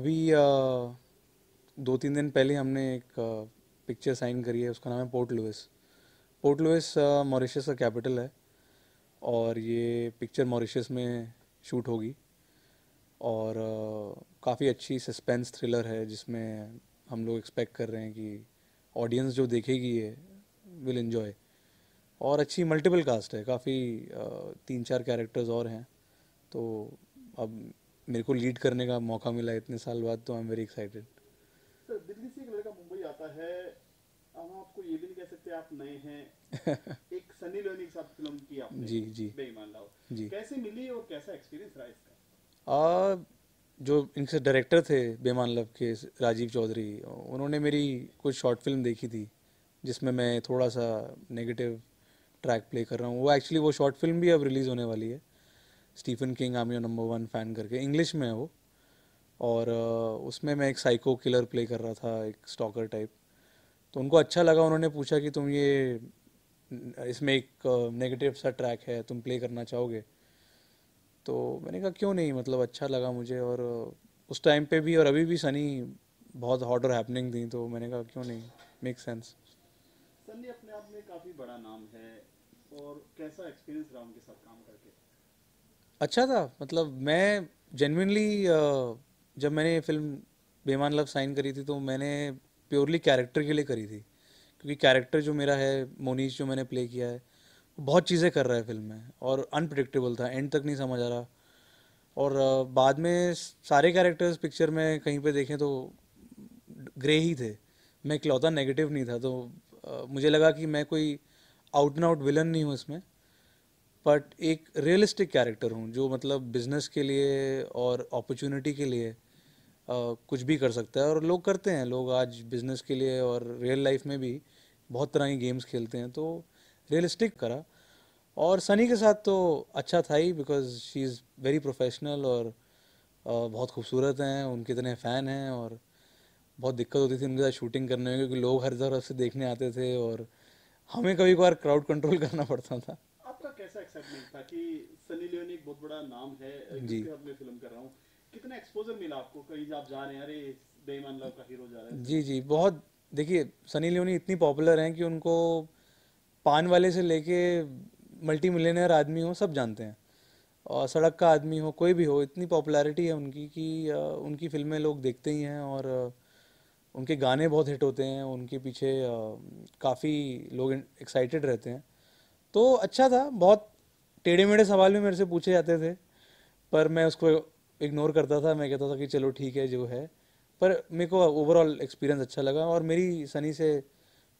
अभी 2-3 दिन पहले हमने एक पिक्चर साइन करी है, उसका नाम है Port Louis. Port Louis Mauritius का कैपिटल है और ये पिक्चर मॉरिशस में शूट होगी। और काफ़ी अच्छी सस्पेंस थ्रिलर है जिसमें हम लोग एक्सपेक्ट कर रहे हैं कि ऑडियंस जो देखेगी ये विल एंजॉय। और अच्छी मल्टीपल कास्ट है, काफ़ी 3-4 कैरेक्टर्स और हैं। तो अब मेरे को लीड करने का मौका मिला इतने साल बाद, तो I am very excited. Sir, Delhi से एक लड़का मुंबई आता है। हम आपको ये भी नहीं कह सकते आप नए हैं। एक सनी लियोनी के साथ फिल्म की आपने, जी जी बेईमान लाओ। जी। कैसे मिली और कैसा एक्सपीरियंस रहा इसका? आ, जो इनके डायरेक्टर थे बेमान लव के, राजीव चौधरी, उन्होंने मेरी कुछ शॉर्ट फिल्म देखी थी जिसमें मैं थोड़ा सा नेगेटिव ट्रैक प्ले कर रहा हूँ। वो एक्चुअली वो शॉर्ट फिल्म भी अब रिलीज़ होने वाली है। Stephen King I am your number one fan करके, इंग्लिश में है वो। और उसमें मैं एक साइको किलर प्ले कर रहा था, एक स्टॉकर टाइप। तो उनको अच्छा लगा, उन्होंने पूछा कि तुम ये इसमें एक नेगेटिव सा ट्रैक है, तुम प्ले करना चाहोगे? तो मैंने कहा क्यों नहीं, मतलब अच्छा लगा मुझे। और उस टाइम पे भी और अभी भी सनी बहुत हॉट और हैपनिंग थी, तो मैंने कहा क्यों नहीं, मेक सेंस। सनी अपने आप में काफी बड़ा नाम है। और कैसा एक्सपीरियंस रहा उनके साथ काम करके? अच्छा था, मतलब मैं जेन्युइनली जब मैंने ये फिल्म बेमान लव साइन करी थी तो मैंने प्योरली कैरेक्टर के लिए करी थी। क्योंकि कैरेक्टर जो मेरा है, मोनीश, जो मैंने प्ले किया है, वो बहुत चीज़ें कर रहा है फिल्म में और अनप्रडिक्टेबल था, एंड तक नहीं समझ आ रहा। और बाद में सारे कैरेक्टर्स पिक्चर में कहीं पे देखें तो ग्रे ही थे। मैं इकलौता नेगेटिव नहीं था, तो मुझे लगा कि मैं कोई आउट एंड आउट विलन नहीं हूँ इसमें, बट एक रियलिस्टिक कैरेक्टर हूँ जो मतलब बिजनेस के लिए और अपॉर्चुनिटी के लिए कुछ भी कर सकता है। और लोग करते हैं, लोग आज बिजनेस के लिए और रियल लाइफ में भी बहुत तरह की गेम्स खेलते हैं। तो रियलिस्टिक करा। और सनी के साथ तो अच्छा था ही, because she is very professional और बहुत खूबसूरत हैं, उनके इतने फ़ैन हैं। और बहुत दिक्कत होती थी उनके साथ शूटिंग करने में, क्योंकि लोग हर तरफ से देखने आते थे और हमें कभी कभार क्राउड कंट्रोल करना पड़ता था। आपका कैसा एक्साइटमेंट था कि सनी लियोनी एक बहुत बड़ा नाम है, जी जिसके साथ मैं फिल्म कर रहा हूँ? कितना एक्सपोजर मिला आपको? कहीं आप जा रहे हैं, अरे बेईमान लव का हीरो जा रहा है जी सनी। जी, बहुत। देखिए, सनी लियोनी इतनी पॉपुलर हैं कि उनको पान वाले से लेके मल्टी मिलियनर आदमी हो सब जानते हैं। और सड़क का आदमी हो, कोई भी हो, इतनी पॉपुलैरिटी है उनकी कि उनकी फिल्में लोग देखते ही हैं। और उनके गाने बहुत हिट होते हैं, उनके पीछे काफ़ी लोग एक्साइटेड रहते हैं। तो अच्छा था। बहुत टेढ़े मेढ़े सवाल भी मेरे से पूछे जाते थे, पर मैं उसको इग्नोर करता था। मैं कहता था कि चलो ठीक है जो है। पर मेरे को ओवरऑल एक्सपीरियंस अच्छा लगा और मेरी सनी से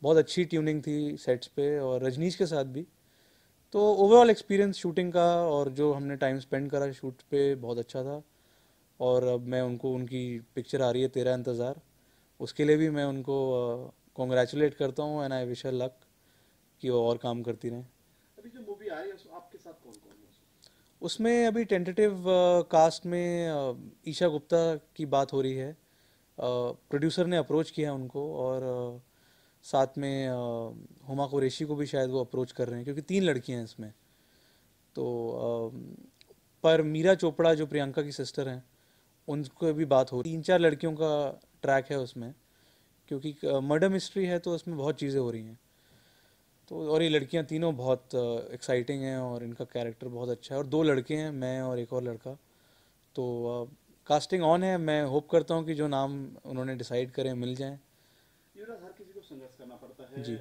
बहुत अच्छी ट्यूनिंग थी सेट्स पे, और रजनीश के साथ भी। तो ओवरऑल एक्सपीरियंस शूटिंग का और जो हमने टाइम स्पेंड करा शूट पे बहुत अच्छा था। और अब मैं उनको, उनकी पिक्चर आ रही है तेरा इंतज़ार, उसके लिए भी मैं उनको कॉन्ग्रेचुलेट करता हूँ and I wish her luck कि वो और काम करती रहें। अभी जो मूवी आ रही है उसमें आपके साथ कौन कौन है उसमें? उसमें अभी टेंटेटिव कास्ट में ईशा गुप्ता की बात हो रही है। प्रोड्यूसर ने अप्रोच किया उनको, और साथ में हुमा कुरैशी को भी शायद वो अप्रोच कर रहे हैं, क्योंकि 3 लड़कियां हैं इसमें। तो पर मीरा चोपड़ा जो प्रियंका की सिस्टर हैं, उनको भी बात हो रही। 3-4 लड़कियों का ट्रैक है उसमें, क्योंकि मर्डर मिस्ट्री है तो उसमें बहुत चीज़ें हो रही हैं। तो और ये लड़कियां तीनों बहुत एक्साइटिंग हैं और इनका कैरेक्टर बहुत अच्छा है। और 2 लड़के हैं, मैं और एक और लड़का। तो कास्टिंग ऑन है, मैं होप करता हूँ कि जो नाम उन्होंने डिसाइड करें मिल जाएं। युवराज, हर किसी को संघर्ष करना पड़ता है। जी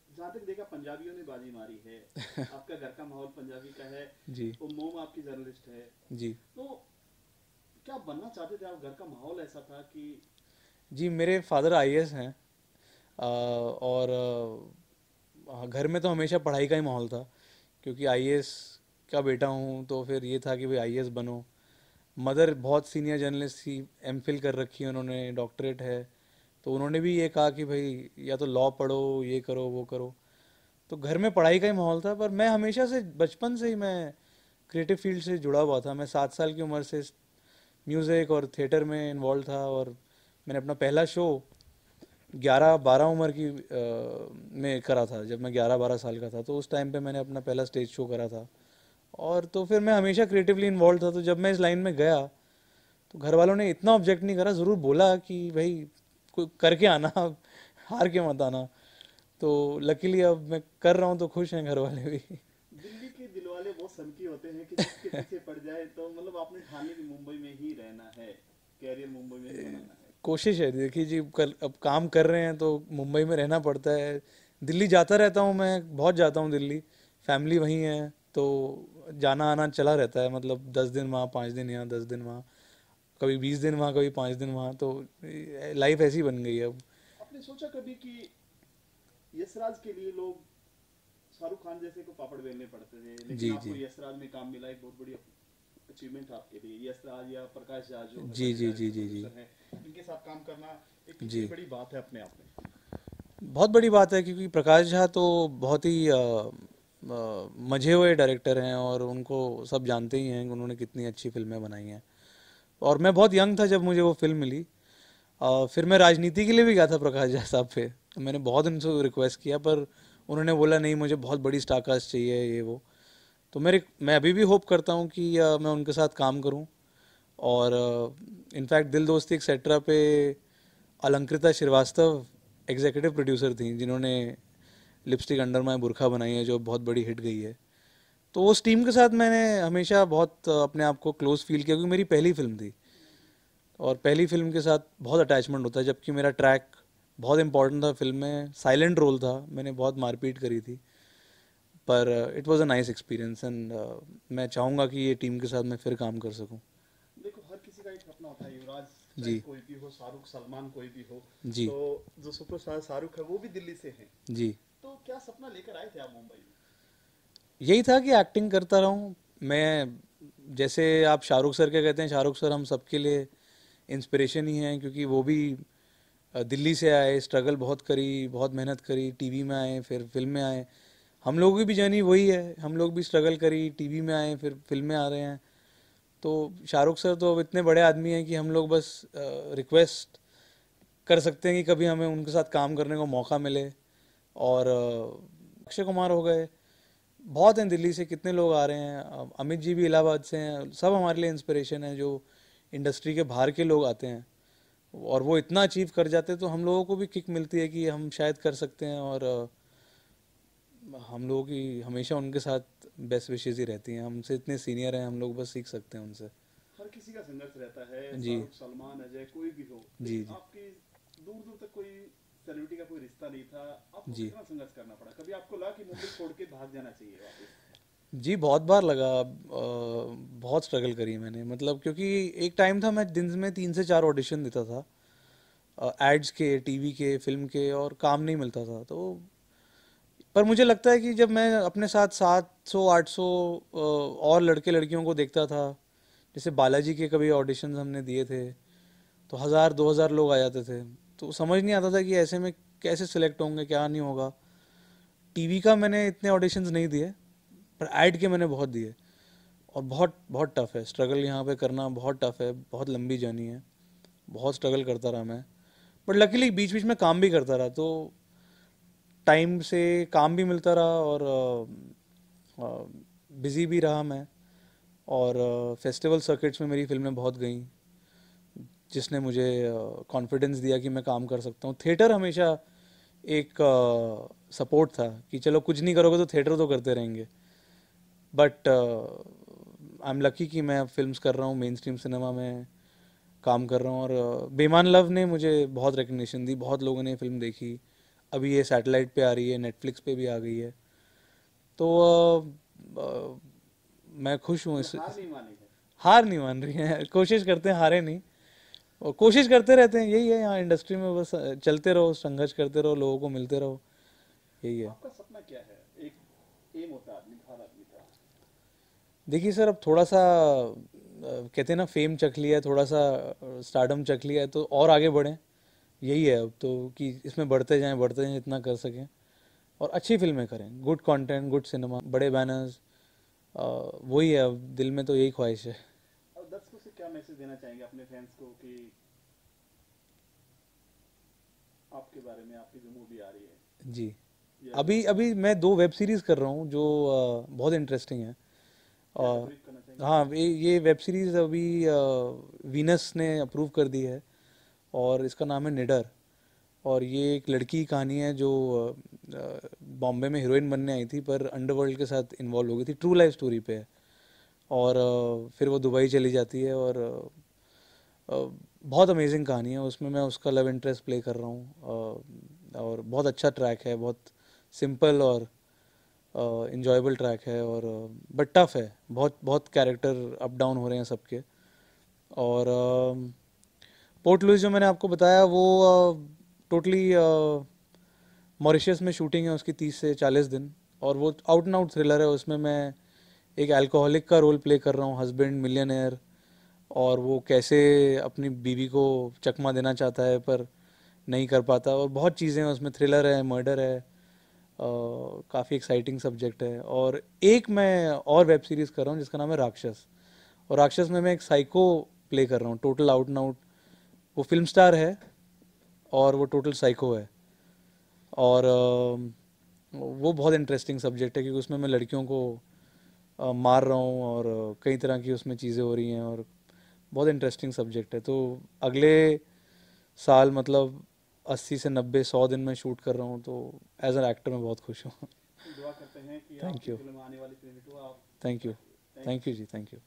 जहाँ तक देखा, पंजाबियों ने बाजी मारी है। आपका घर का माहौल पंजाबी का है। जी वो मोम आपकी जर्नलिस्ट है। जी तो क्या बनना चाहते थे आप? घर का माहौल ऐसा था कि? जी। मेरे फादर आईएएस हैं। और हाँ, घर में तो हमेशा पढ़ाई का ही माहौल था, क्योंकि आईएएस का बेटा हूँ, तो फिर ये था कि भाई आईएएस बनो। मदर बहुत सीनियर जर्नलिस्ट थी, एमफिल कर रखी है उन्होंने, डॉक्टरेट है। तो उन्होंने भी ये कहा कि भाई या तो लॉ पढ़ो, ये करो वो करो। तो घर में पढ़ाई का ही माहौल था। पर मैं हमेशा से, बचपन से ही मैं क्रिएटिव फील्ड से जुड़ा हुआ था। मैं 7 साल की उम्र से म्यूज़िक और थिएटर में इन्वॉल्व था। और मैंने अपना पहला शो 11-12 उम्र की में करा था, जब मैं 11-12 साल का था। तो उस टाइम पे मैंने अपना पहला स्टेज शो करा था। और तो फिर मैं हमेशा क्रिएटिवली इन्वॉल्व था। तो जब मैं इस लाइन में गया तो घर वालों ने इतना ऑब्जेक्ट नहीं करा, ज़रूर बोला कि भाई कोई करके आना, हार के मत आना। तो लकीली अब मैं कर रहा हूँ तो खुश हैं घर वाले भी। दिल्ली के दिलवाले बहुत सनकी होते हैं कि जिसके पीछे पड़ जाए, तो मतलब आपने ठान ली कि मुंबई में ही रहना है, कैरियर मुंबई में ही बनाना है। कोशिश है, देखिए जी, कल अब काम कर रहे हैं तो मुंबई में रहना पड़ता है। दिल्ली जाता रहता हूँ, मैं बहुत जाता हूँ दिल्ली, फैमिली वहीं है, तो जाना आना चला रहता है। मतलब 10 दिन वहाँ, 5 दिन यहाँ, 10 दिन वहाँ, कभी 20 दिन वहाँ, कभी 5 दिन वहाँ, तो लाइफ ऐसी बन गई है अब। आपने सोचा कभी कि यशराज के लिए लोग शाहरुख खान जैसे को पापड़ बेलने पड़ते थे, लेकिन जी आपको जी यशराज में काम मिला, एक बहुत बड़ी अचीवमेंट आपके लिए। यशराज या प्रकाश झा जो जी जी जी डायरेक्टर जी जी प्रोड्यूसर हैं, इनके साथ काम करना एक कितनी जी। बड़ी बात है अपने आप में। बहुत बड़ी बात है, क्योंकि प्रकाश झा तो बहुत ही मजे हुए डायरेक्टर हैं, और उनको सब जानते ही हैं कि उन्होंने कितनी अच्छी फिल्में बनाई हैं। और मैं बहुत यंग था जब मुझे वो फिल्म मिली। फिर मैं राजनीति के लिए भी गया था प्रकाश झा साहब पे, तो मैंने बहुत उनसे रिक्वेस्ट किया, पर उन्होंने बोला नहीं, मुझे बहुत बड़ी स्टारकास्ट चाहिए, ये वो। तो मैं अभी भी होप करता हूँ कि मैं उनके साथ काम करूँ। और इनफैक्ट दिल दोस्ती एक्सेट्रा पे अलंकृता श्रीवास्तव एग्जीक्यूटिव प्रोड्यूसर थी, जिन्होंने लिपस्टिक अंडर माई बुरखा बनाई है, जो बहुत बड़ी हिट गई है। तो उस टीम के साथ मैंने हमेशा बहुत अपने आप को क्लोज फील किया, क्योंकि मेरी पहली फिल्म थी, और पहली फिल्म के साथ बहुत अटैचमेंट होता है। जबकि मेरा ट्रैक बहुत इंपॉर्टेंट था फिल्म में, साइलेंट रोल था, मैंने बहुत मारपीट करी थी, पर it was a nice experience, and मैं चाहूँगा कि ये टीम के साथ मैं फिर काम कर सकूँ। देखो, हर किसी का एक सपना होता है युवराज, चाहे जी कोई भी हो, शाहरुख, सलमान, कोई भी हो। जी तो जो सुपरस्टार शाहरुख है वो भी दिल्ली से है। जी। तो क्या सपना लेकर आए थे आप मुंबई में? यही था कि एक्टिंग करता रहूं मैं। जैसे आप शाहरुख सर के कहते हैं, शाहरुख सर हम सबके लिए इंस्पिरेशन ही हैं, क्योंकि वो भी दिल्ली से आए, स्ट्रगल बहुत करी, बहुत मेहनत करी, टीवी में आए, फिर फिल्म में आए। हम लोगों की भी जर्नी वही है, हम लोग भी स्ट्रगल करी, टीवी में आए, फिर फिल्म में आ रहे हैं। तो शाहरुख सर तो अब इतने बड़े आदमी हैं कि हम लोग बस रिक्वेस्ट कर सकते हैं कि कभी हमें उनके साथ काम करने को मौका मिले। और अक्षय कुमार हो गए, बहुत हैं दिल्ली से, कितने लोग आ रहे हैं, अमित जी भी इलाहाबाद से हैं, सब हमारे लिए इंस्पिरेशन है, जो इंडस्ट्री के बाहर के लोग आते हैं और वो इतना अचीव कर जाते हैं, तो हम लोगों को भी किक मिलती है कि हम शायद कर सकते हैं। और हम लोगों की हमेशा उनके साथ बेस्ट विशेज़ ही रहती हैं, हमसे इतने सीनियर हैं, हम लोग बस सीख सकते हैं उनसे। हर किसी का संघर्ष रहता है, जी शाहरुख, सलमान, अजय, कोई भी हो, जी लेकिन जी आपकी दूर दूर तक कोई सेलिब्रिटी का कोई रिश्ता नहीं था। आपको जी कितना संघर्ष करना पड़ा? कभी आपको लगा कि मुंबई छोड़ के भाग जाना चाहिए वापस? जी। बहुत बार लगा, बहुत स्ट्रगल करी मैंने, मतलब क्योंकि एक टाइम था मैं दिन में 3 से 4 ऑडिशन देता था, एड्स के, टीवी के, फिल्म के, और काम नहीं मिलता था। तो पर मुझे लगता है कि जब मैं अपने साथ 700 800 और लड़के लड़कियों को देखता था, जैसे बालाजी के कभी ऑडिशंस हमने दिए थे, तो 1000 2000 लोग आ जाते थे, तो समझ नहीं आता था कि ऐसे में कैसे सिलेक्ट होंगे, क्या नहीं होगा। टीवी का मैंने इतने ऑडिशंस नहीं दिए, पर ऐड के मैंने बहुत दिए, और बहुत बहुत टफ है स्ट्रगल यहाँ पे करना, बहुत टफ है, बहुत लंबी जर्नी है, बहुत स्ट्रगल करता रहा मैं। बट लकीली बीच बीच में काम भी करता रहा, तो टाइम से काम भी मिलता रहा, और बिज़ी भी रहा मैं। और फेस्टिवल सर्किट्स में मेरी फिल्में बहुत गईं, जिसने मुझे कॉन्फिडेंस दिया कि मैं काम कर सकता हूँ। थिएटर हमेशा एक सपोर्ट था कि चलो कुछ नहीं करोगे तो थिएटर तो करते रहेंगे। बट आई एम लकी कि मैं अब फिल्म्स कर रहा हूँ, मेन स्ट्रीम सिनेमा में काम कर रहा हूँ। और बेईमान लव ने मुझे बहुत रिकग्निशन दी, बहुत लोगों ने फिल्म देखी, अभी ये सैटेलाइट पे आ रही है, नेटफ्लिक्स पे भी आ गई है। तो मैं खुश हूँ मतलब इस, हार नहीं मानी है? हार नहीं मान रही हैं, कोशिश करते हैं, हारे नहीं, और कोशिश करते रहते हैं, यही है यहाँ इंडस्ट्री में, बस चलते रहो, संघर्ष करते रहो, लोगों को मिलते रहो, यही है। आपका सपना क्या है? एक एम होता है आदमी का, हर आदमी का। देखिए सर, अब थोड़ा सा कहते हैं ना, फेम चख लिया है, थोड़ा सा स्टारडम चख लिया है, तो और आगे बढ़ें, यही है अब तो, कि इसमें बढ़ते जाएं जितना कर सकें, और अच्छी फिल्में करें, गुड कंटेंट, गुड सिनेमा, बड़े बैनर्स, वही है अब दिल में, तो यही ख्वाहिश है। और दर्शकों से क्या मैसेज देना चाहेंगे अपने फैंस को कि आपके बारे में, आपकी जो मूवी आ रही है जी। या जो अभी अभी मैं 2 वेब सीरीज़ कर रहा हूँ, जो बहुत इंटरेस्टिंग है। क्या है, और ब्रीफ करना हैं? हाँ, ये वेब सीरीज़ अभी वीनस ने अप्रूव कर दी है और इसका नाम है निडर। और ये एक लड़की की कहानी है जो बॉम्बे में हीरोइन बनने आई थी पर अंडरवर्ल्ड के साथ इन्वॉल्व हो गई थी, ट्रू लाइफ स्टोरी पे है। और फिर वो दुबई चली जाती है और बहुत अमेजिंग कहानी है। उसमें मैं उसका लव इंटरेस्ट प्ले कर रहा हूँ और बहुत अच्छा ट्रैक है, बहुत सिंपल और इंजॉयबल ट्रैक है और बट टफ है, बहुत बहुत कैरेक्टर अप डाउन हो रहे हैं सबके। और पोर्ट लुइस जो मैंने आपको बताया वो टोटली मॉरिशस में शूटिंग है उसकी 30 से 40 दिन, और वो आउट एंड आउट थ्रिलर है। उसमें मैं एक अल्कोहलिक का रोल प्ले कर रहा हूँ, हस्बैंड मिलियनेयर, और वो कैसे अपनी बीवी को चकमा देना चाहता है पर नहीं कर पाता, और बहुत चीज़ें हैं उसमें, थ्रिलर है, मर्डर है, काफ़ी एक्साइटिंग सब्जेक्ट है। और एक मैं और वेब सीरीज़ कर रहा हूँ जिसका नाम है राक्षस, और राक्षस में मैं एक साइको प्ले कर रहा हूँ, टोटल आउट एंड आउट। वो फिल्म स्टार है और वो टोटल साइको है। और वो बहुत इंटरेस्टिंग सब्जेक्ट है क्योंकि उसमें मैं लड़कियों को मार रहा हूँ और कई तरह की उसमें चीज़ें हो रही हैं, और बहुत इंटरेस्टिंग सब्जेक्ट है। तो अगले साल मतलब 80 से 90 100 दिन में शूट कर रहा हूँ, तो एज एन एक्टर मैं बहुत खुश हूँ। दुआ करते हैं कि थैंक आपकी यू, फिल्म आने वाली फिल्म हिट हो, आप thank you, thank thank you जी, थैंक यू।